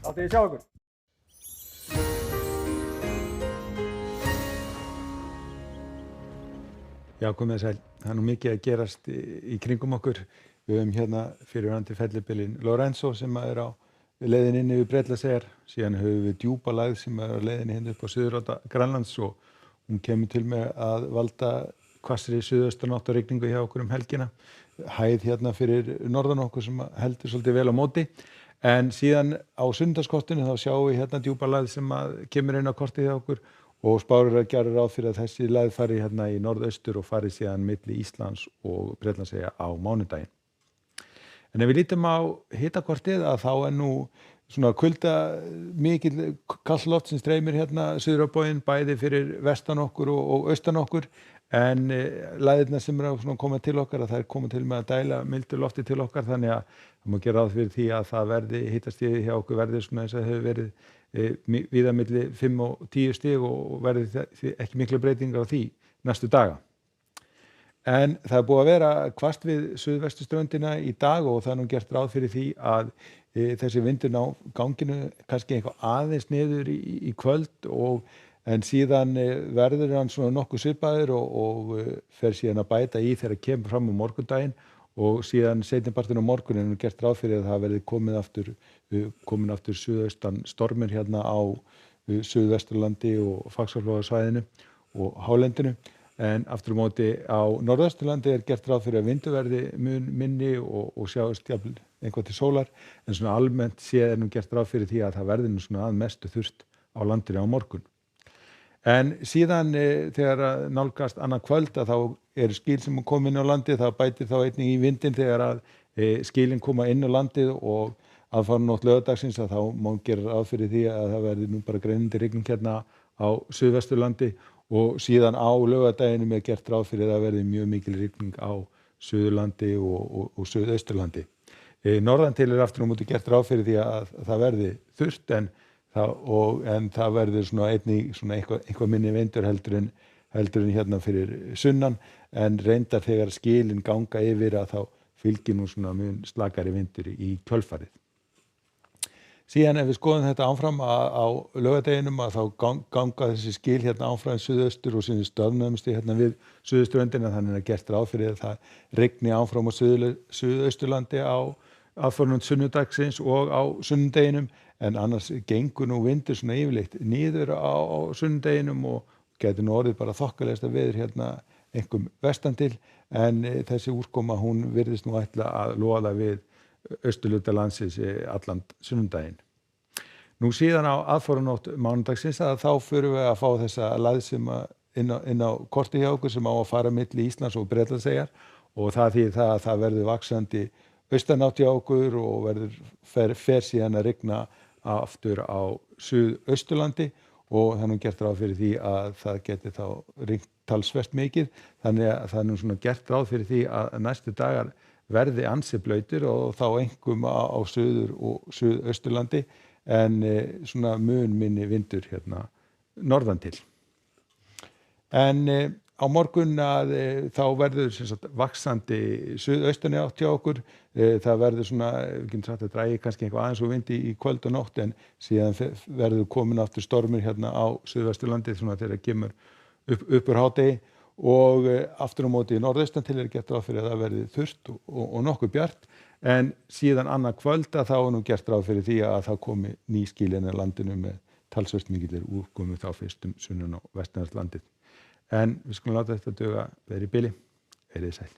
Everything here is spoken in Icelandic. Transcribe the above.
Látið þið sjá ykkur. Já, komið sæl. Það nú mikið að gerast í kringum okkur. Við höfum hérna fyrirverandi fellibylinn Lorenzo sem er á leiðinni inn yfir Bretlandseyjar. Síðan höfum við Djúpalægð sem er á leiðinni hérna upp á suðurátta Grænlands og hún kemur til með að valda hvassri suðaustanátt og rigningu hjá okkur helgina. Hæð hérna fyrir norðan okkur sem heldur svolítið vel á móti. En síðan á sunnudagskortinu þá sjáum við hérna Djúpalægð sem kemur inn á kortið hjá okkur og spár eru að gera ráð fyrir að þessi lægð fari hérna í norðaustur og fari síðan milli Íslands og Bretlandseyja á mánudaginn. En ef við lítum á hitakortið að þá nú svona kulda mikil kalt loft sem streymir hérna suður á bóginn bæði fyrir vestan okkur og austan okkur en lægðirnar sem eru að koma til okkar að þær koma til með að dæla mildu lofti til okkar þannig að það má gera ráð fyrir því að það verði hitastigið hjá okkur verði svona eins og hefur verið víða milli 5 og 10 stig og verði ekki mikla breytingar á því næstu daga. En það búið að vera hvasst við suðvesturströndina í dag og það nú gert ráð fyrir því að þessi vindur ná ganginu kannski eitthvað aðeins niður í kvöld en síðan verður hann svona nokkuð svipaður og fer síðan að bæta í þegar kemur fram á morgundaginn og síðan seinnipartinn á morguninn er gert ráð fyrir að það verði komin aftur suðaustan stormur hérna á Suðvesturlandi og Faxaflóasvæðinu og hálendinu en aftur á móti á Norðausturlandi er gert ráð fyrir að vindur verði mun minni og sjáist jafnvel eitthvað til sólar en svona almennt séð nú gert ráð fyrir því að það verði nú svona að mestu þurrt á landinu á morgun. En síðan þegar nálgast annað kvöld að þá eru skýl sem koma inn á landið, það bætir þá einnig í vindinn þegar að skýlin koma inn á landið og aðfaranótt laugardagsins að þá má gera ráð fyrir því að það verði nú bara greinandi rigning hérna á Suðvesturlandi og síðan á laugardaginum er gert ráð fyrir að það verði mjög mikil rigning á Suðurlandi og Suðausturlandi. Norðan til aftur á móti gert ráð fyrir því að það verði þurrt en það verður svona einnig svona eitthvað minni vindur heldur en hérna fyrir sunnan en reyndar þegar skilin ganga yfir að þá fylgir nú svona mun slakari vindur í kjölfarið. Síðan ef við skoðum þetta áfram á laugardeginum að þá ganga þessi skil hérna áfram suðaustur og síðan stöðnumst hérna við suðausturöndina þannig að gert ráð fyrir að það rigni áfram á Suðausturlandi á aðfararnótt sunnudagsins og á sunnudeginum en annars gengur nú vindur svona yfirleitt niður á sunnudeginum og getur nú orðið bara þokkalegasta veður hérna einkum vestan til en þessi úrkoma hún virðist nú ætla að loða við austurhluta landsins allan sunnudaginn. Nú síðan á aðfararnótt mánudagsins að þá förum við að fá þessa lægð sem inn á korti hjá okkur sem á að fara milli Íslands og Bretlandseyjar og það þýðir það að það verður vaxandi austanátt hjá okkur og fer síðan að rigna aftur á Suðausturlandi og það er nú gert ráð fyrir því að það geti þá rignt talsvert mikið þannig að það er nú svona gert ráð fyrir því að næstu dagar verði ansi blautir og þá einkum á Suður- og Suðausturlandi en svona mun minni vindur hérna norðan til. En á morgun að þá verður sem sagt vaxandi suðaustani átt hjá okkur. Það verður svona, við getum sagt að dragi kannski eitthvað aðeins úr vindi í kvöld og nótt en síðan verður komin aftur stormur hérna á Suðvesturlandi svona þegar kemur upp úr hádegi og aftur á móti í norðaustan til gert ráð fyrir að það verði þurrt og nokkuð bjart en síðan annað kvöld að þá er nú gert ráð fyrir því að það komi ný skýl inn á landinu með talsvert mikillir úrkomu þá fyrst sunnan og vestanvert landið. En við skulum láta þetta duga, verið í bili, verið sæl.